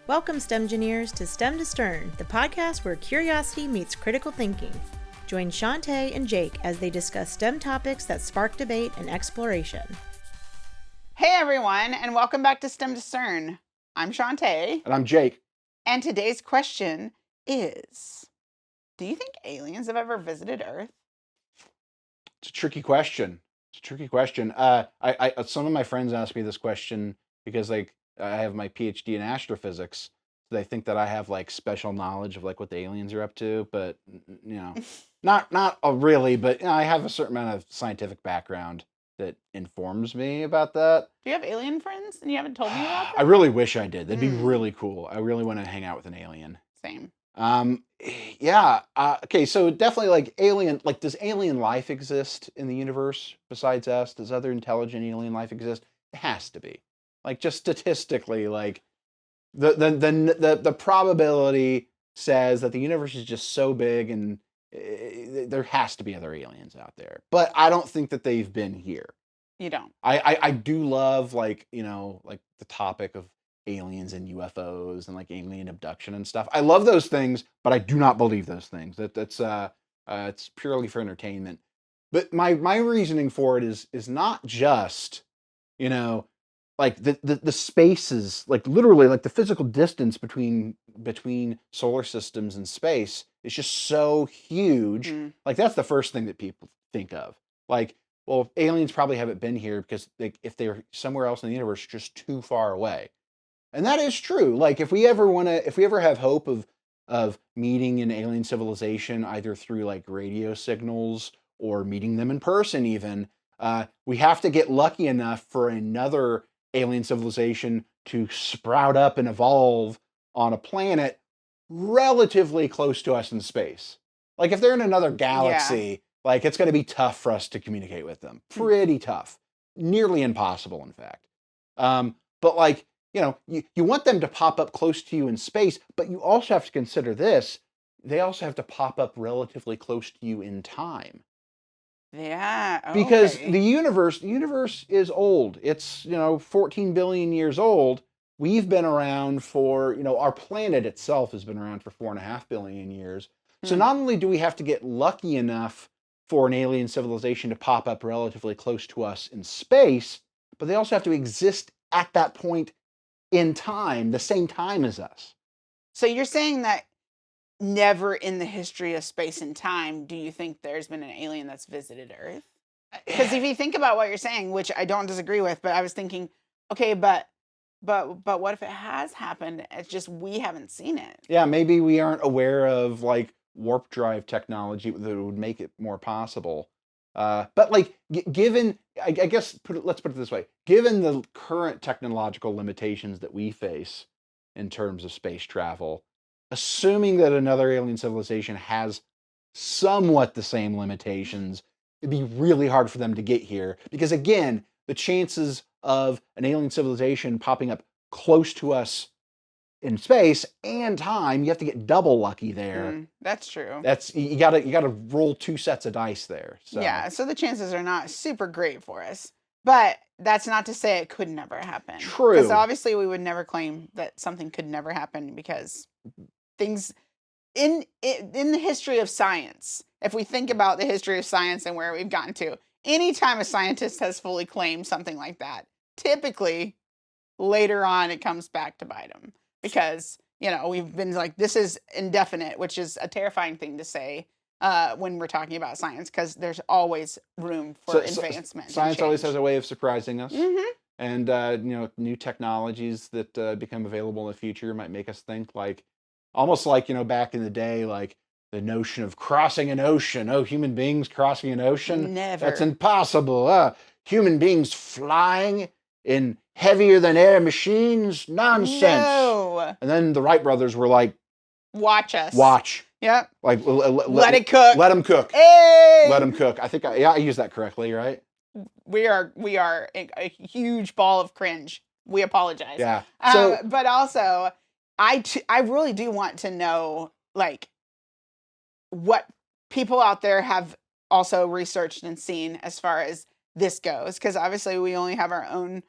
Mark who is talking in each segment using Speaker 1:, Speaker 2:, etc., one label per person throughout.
Speaker 1: Welcome, STEMgineers, to STEM to Stern, the podcast where curiosity meets critical thinking. Join Chauntée and Jake as they discuss STEM topics that spark debate and exploration.
Speaker 2: Hey everyone, and welcome back to STEM to Stern. I'm Chauntée.
Speaker 3: And I'm Jake.
Speaker 2: And today's question is, do you think aliens have ever visited Earth?
Speaker 3: It's a tricky question. Some of my friends ask me this question because I have my PhD in astrophysics. So they think that I have special knowledge of what the aliens are up to, but not really, but I have a certain amount of scientific background that informs me about that.
Speaker 2: Do you have alien friends and you haven't told me about them?
Speaker 3: I really wish I did. That'd be really cool. I really want to hang out with an alien.
Speaker 2: Same.
Speaker 3: Okay, so definitely alien, does alien life exist in the universe besides us? Does other intelligent alien life exist? It has to be. Just statistically, the probability says that the universe is just so big and there has to be other aliens out there. But I don't think that they've been here.
Speaker 2: You don't.
Speaker 3: I do love the topic of aliens and UFOs and alien abduction and stuff. I love those things, but I do not believe those things. That's it's purely for entertainment. But my reasoning for it is not just the spaces, literally the physical distance between solar systems and space is just so huge. That's the first thing that people think of. Well, aliens probably haven't been here because if they're somewhere else in the universe, just too far away. And that is true. If we ever have hope of meeting an alien civilization, either through radio signals or meeting them in person even, we have to get lucky enough for another alien civilization to sprout up and evolve on a planet relatively close to us in space. If they're in another galaxy, it's going to be tough for us to communicate with them. Pretty tough. Nearly impossible, in fact. But you want them to pop up close to you in space, but you also have to consider this. They also have to pop up relatively close to you in time.
Speaker 2: Yeah. Okay.
Speaker 3: Because the universe is old. It's, 14 billion years old. We've been around for, our planet itself has been around for 4.5 billion years. So not only do we have to get lucky enough for an alien civilization to pop up relatively close to us in space, but they also have to exist at that point in time, the same time as us.
Speaker 2: So you're saying that never in the history of space and time do you think there's been an alien that's visited Earth? Because if you think about what you're saying, which I don't disagree with, but I was thinking, okay, but what if it has happened? It's just we haven't seen it.
Speaker 3: Yeah, maybe we aren't aware of warp drive technology that would make it more possible. But given, I guess, let's put it this way: given the current technological limitations that we face in terms of space travel, assuming that another alien civilization has somewhat the same limitations, it'd be really hard for them to get here. Because again, the chances of an alien civilization popping up close to us in space and time, you have to get double lucky there.
Speaker 2: That's true.
Speaker 3: That's you gotta roll 2 sets of dice there. So.
Speaker 2: Yeah, so the chances are not super great for us. But that's not to say it could never happen.
Speaker 3: True.
Speaker 2: Because obviously we would never claim that something could never happen because things in the history of science, if we think about the history of science and where we've gotten to, anytime a scientist has fully claimed something like that, typically later on it comes back to bite them. Because, we've been this is indefinite, which is a terrifying thing to say when we're talking about science, because there's always room for advancement.
Speaker 3: Science always has a way of surprising us. And, new technologies that become available in the future might make us think almost back in the day, the notion of crossing an ocean. Oh, human beings crossing an ocean?
Speaker 2: Never.
Speaker 3: That's impossible. Human beings flying in heavier than air machines? Nonsense.
Speaker 2: No.
Speaker 3: And then the Wright brothers were like,
Speaker 2: watch us.
Speaker 3: Watch.
Speaker 2: Yep.
Speaker 3: Let
Speaker 2: it cook.
Speaker 3: Let them cook.
Speaker 2: Hey!
Speaker 3: Let them cook. I think I used that correctly, right?
Speaker 2: We are a huge ball of cringe. We apologize.
Speaker 3: Yeah.
Speaker 2: But also, I really do want to know what people out there have also researched and seen as far as this goes, because obviously we only have our own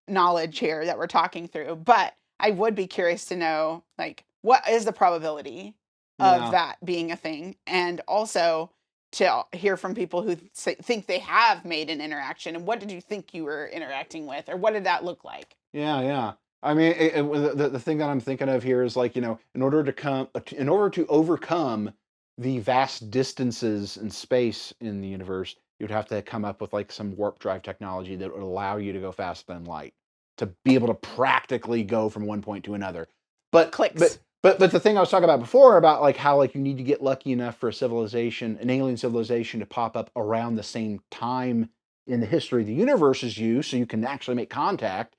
Speaker 2: knowledge here that we're talking through. But I would be curious to know, like, what is the probability of that being a thing? And also to hear from people who think they have made an interaction. And what did you think you were interacting with? Or what did that look like?
Speaker 3: Yeah. I mean, the thing that I'm thinking of here is like, in order to overcome the vast distances in space in the universe, you'd have to come up with like some warp drive technology that would allow you to go faster than light, to be able to practically go from one point to another. But
Speaker 2: clicks.
Speaker 3: But the thing I was talking about before about like how like you need to get lucky enough for an alien civilization to pop up around the same time in the history of the universe as you, so you can actually make contact.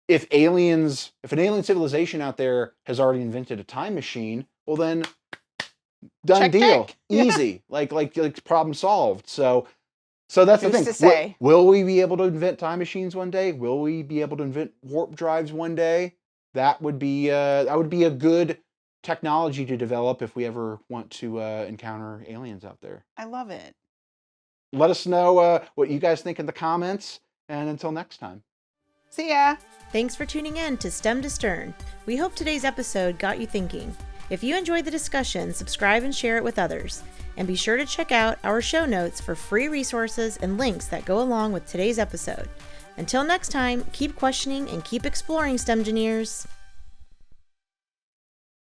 Speaker 3: If an alien civilization out there has already invented a time machine, well then, done deal, easy, like problem solved. So that's the thing. Will we be able to invent time machines one day? Will we be able to invent warp drives one day? That would be a good technology to develop if we ever want to encounter aliens out there.
Speaker 2: I love it.
Speaker 3: Let us know what you guys think in the comments, and until next time.
Speaker 2: See ya.
Speaker 1: Thanks for tuning in to STEM to Stern. We hope today's episode got you thinking. If you enjoyed the discussion, subscribe and share it with others. And be sure to check out our show notes for free resources and links that go along with today's episode. Until next time, keep questioning and keep exploring, STEM engineers.